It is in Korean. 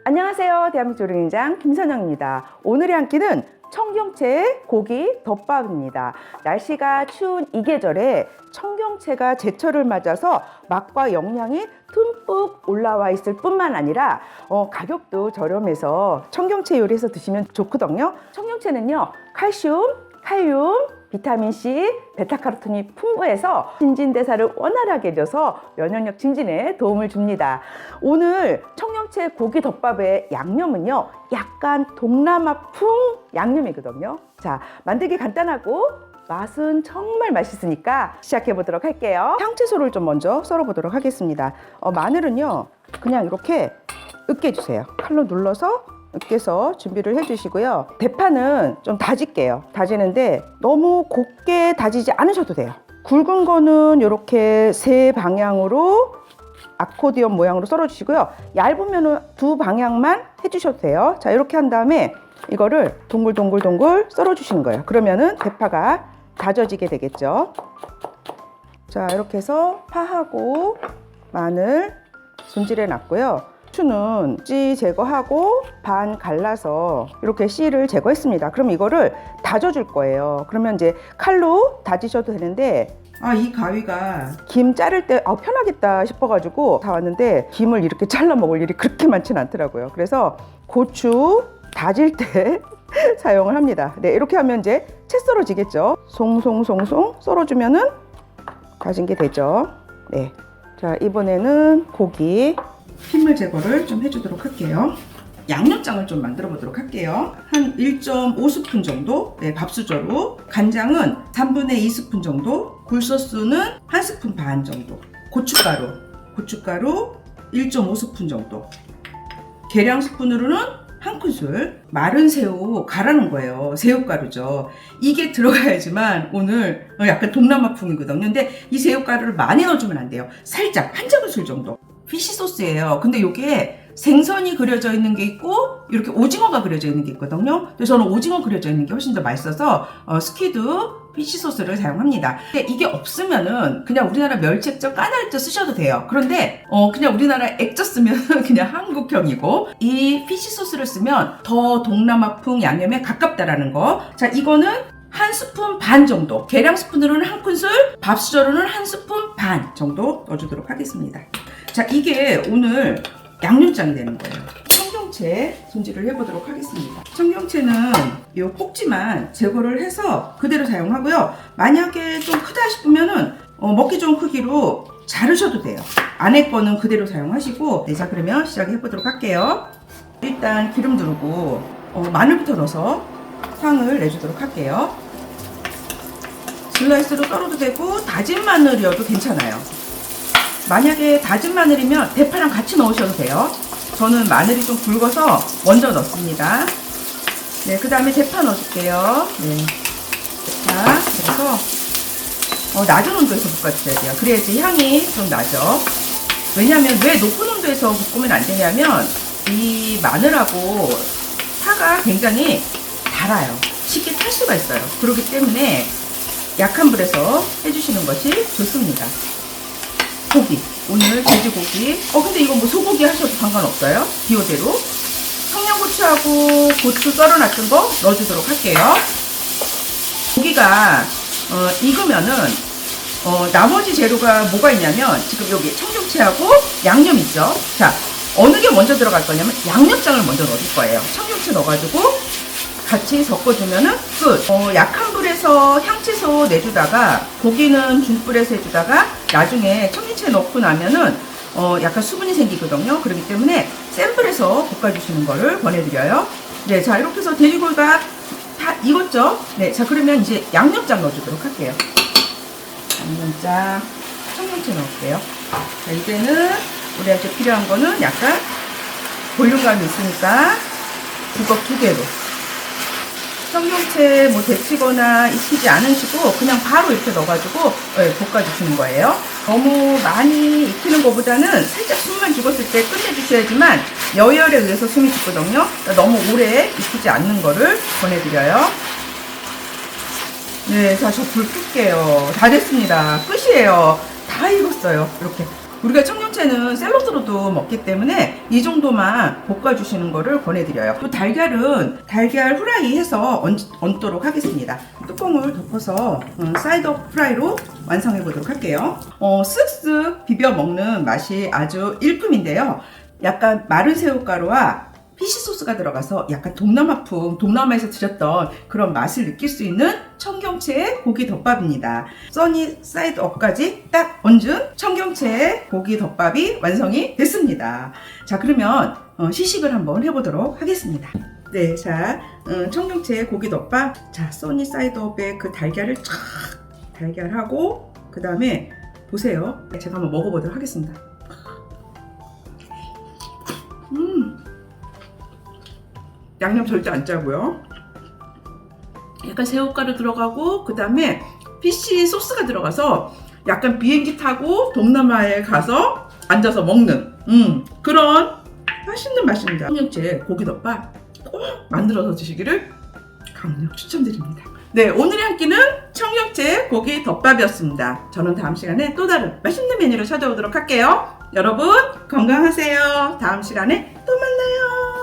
안녕하세요. 대한민국 조리인장 김선영입니다. 오늘의 한 끼는 청경채 고기 덮밥입니다. 날씨가 추운 이 계절에 청경채가 제철을 맞아서 맛과 영양이 듬뿍 올라와 있을 뿐만 아니라 가격도 저렴해서 청경채 요리해서 드시면 좋거든요. 청경채는요, 칼슘, 칼륨, 비타민C, 베타카로틴이 풍부해서 신진대사를 원활하게 해줘서 면역력 증진에 도움을 줍니다. 오늘 청경채 고기 덮밥의 양념은요, 약간 동남아풍 양념이거든요. 자, 만들기 간단하고 맛은 정말 맛있으니까 시작해 보도록 할게요. 상채소를 좀 먼저 썰어 보도록 하겠습니다. 마늘은요, 그냥 이렇게 으깨주세요. 칼로 눌러서 으깨서 준비를 해주시고요. 대파는 좀 다질게요. 다지는데 너무 곱게 다지지 않으셔도 돼요. 굵은 거는 이렇게 세 방향으로 아코디언 모양으로 썰어주시고요. 얇으면 두 방향만 해주셔도 돼요. 자, 이렇게 한 다음에 이거를 동글동글 썰어주시는 거예요. 그러면은 대파가 다져지게 되겠죠. 자, 이렇게 해서 파하고 마늘 손질해 놨고요. 후추는 씨 제거하고 반 갈라서 이렇게 씨를 제거했습니다. 그럼 이거를 다져줄 거예요. 그러면 이제 칼로 다지셔도 되는데, 이 가위가 김 자를 때 편하겠다 싶어가지고 다 왔는데 김을 이렇게 잘라 먹을 일이 그렇게 많지는 않더라고요. 그래서 고추 다질 때 사용을 합니다. 네, 이렇게 하면 이제 채 썰어지겠죠. 송송송송 썰어주면은 다진 게 되죠. 네, 자, 이번에는 고기 핏물 제거를 좀 해주도록 할게요. 양념장을 좀 만들어 보도록 할게요. 한 1.5스푼 정도, 네, 밥수저로. 간장은 3분의 2스푼 정도, 굴소스는 1스푼 반 정도, 고춧가루 1.5스푼 정도, 계량 스푼으로는 한 큰술, 마른 새우 갈아 놓은 거예요. 새우가루죠. 이게 들어가야지만 오늘 약간 동남아풍이거든요. 근데 이 새우가루를 많이 넣어주면 안 돼요. 살짝 한 작은술 정도. 피쉬 소스예요. 근데 이게 생선이 그려져 있는 게 있고 이렇게 오징어가 그려져 있는 게 있거든요. 그래서 저는 오징어 그려져 있는 게 훨씬 더 맛있어서 스퀴드 피쉬 소스를 사용합니다. 근데 이게 없으면은 그냥 우리나라 멸치액젓, 까나리액젓 쓰셔도 돼요. 그런데 그냥 우리나라 액젓 쓰면 그냥 한국형이고, 이 피쉬 소스를 쓰면 더 동남아풍 양념에 가깝다라는 거. 자, 이거는 한 스푼 반 정도, 계량 스푼으로는 한 큰술, 밥수저로는 한 스푼 반 정도 넣어주도록 하겠습니다. 자, 이게 오늘 양념장이 되는 거예요. 청경채 손질을 해보도록 하겠습니다. 청경채는 이 꼭지만 제거를 해서 그대로 사용하고요. 만약에 좀 크다 싶으면은 먹기 좋은 크기로 자르셔도 돼요. 안에 거는 그대로 사용하시고. 네, 자, 그러면 시작해 보도록 할게요. 일단 기름 두르고 마늘부터 넣어서 향을 내주도록 할게요. 슬라이스로 썰어도 되고 다진 마늘이어도 괜찮아요. 만약에 다진 마늘이면 대파랑 같이 넣으셔도 돼요. 저는 마늘이 좀 굵어서 먼저 넣습니다. 네, 그 다음에 대파 넣어줄게요. 네, 대파. 그래서 낮은 온도에서 볶아주셔야 돼요. 그래야지 향이 좀 나죠. 왜냐하면 왜 높은 온도에서 볶으면 안 되냐면 이 마늘하고 파가 굉장히 달아요. 쉽게 탈 수가 있어요. 그렇기 때문에 약한 불에서 해주시는 것이 좋습니다. 고기, 오늘 돼지고기. 근데 이거 뭐 소고기 하셔도 상관없어요. 비오대로. 청양고추하고 고추 썰어놨던 거 넣어주도록 할게요. 고기가 익으면은 나머지 재료가 뭐가 있냐면, 지금 여기 청경채하고 양념 있죠. 자, 어느 게 먼저 들어갈 거냐면 양념장을 먼저 넣어줄 거예요. 청경채 넣어가지고 같이 섞어주면은 끝. 약한 불에서 향채소 내주다가 고기는 중불에서 해주다가 나중에 청경채 넣고 나면은 약간 수분이 생기거든요. 그렇기 때문에 센 불에서 볶아주시는 거를 권해드려요. 네, 자, 이렇게 해서 돼지고기가 다 익었죠. 네, 자, 그러면 이제 양념장 넣어주도록 할게요. 양념장, 청경채 넣을게요. 자, 이제는 우리한테 필요한 거는 약간 볼륨감이 있으니까 국억 2개로. 청경채 뭐 데치거나 익히지 않으시고 그냥 바로 이렇게 넣어가지고 볶아주시는 거예요. 너무 많이 익히는 것보다는 살짝 숨만 죽었을 때 끝내주셔야지만 여열에 의해서 숨이 죽거든요. 그러니까 너무 오래 익히지 않는 거를 권해드려요. 네, 자, 저 불 끌게요. 다 됐습니다. 끝이에요. 다 익었어요. 이렇게 우리가 청경채는 샐러드로도 먹기 때문에 이 정도만 볶아주시는 거를 권해드려요. 또 달걀은 달걀 후라이 해서 얹도록 하겠습니다. 뚜껑을 덮어서 사이드 프라이로 완성해 보도록 할게요. 쓱쓱 비벼 먹는 맛이 아주 일품인데요. 약간 마른 새우가루와 피시 소스가 들어가서 약간 동남아풍, 동남아에서 드셨던 그런 맛을 느낄 수 있는 청경채 고기 덮밥입니다. 써니 사이드업까지 딱 얹은 청경채 고기 덮밥이 완성이 됐습니다. 자, 그러면 시식을 한번 해보도록 하겠습니다. 네, 자, 청경채 고기 덮밥. 자, 써니 사이드업에 그 달걀을 쫙 달걀하고 그 다음에 보세요. 제가 한번 먹어보도록 하겠습니다. 양념 절대 안 짜고요. 약간 새우가루 들어가고 그 다음에 피시 소스가 들어가서 약간 비행기 타고 동남아에 가서 앉아서 먹는 그런 맛있는 맛입니다. 청경채 고기덮밥 꼭 만들어서 드시기를 강력 추천드립니다. 네, 오늘의 한 끼는 청경채 고기덮밥이었습니다. 저는 다음 시간에 또 다른 맛있는 메뉴로 찾아오도록 할게요. 여러분 건강하세요. 다음 시간에 또 만나요.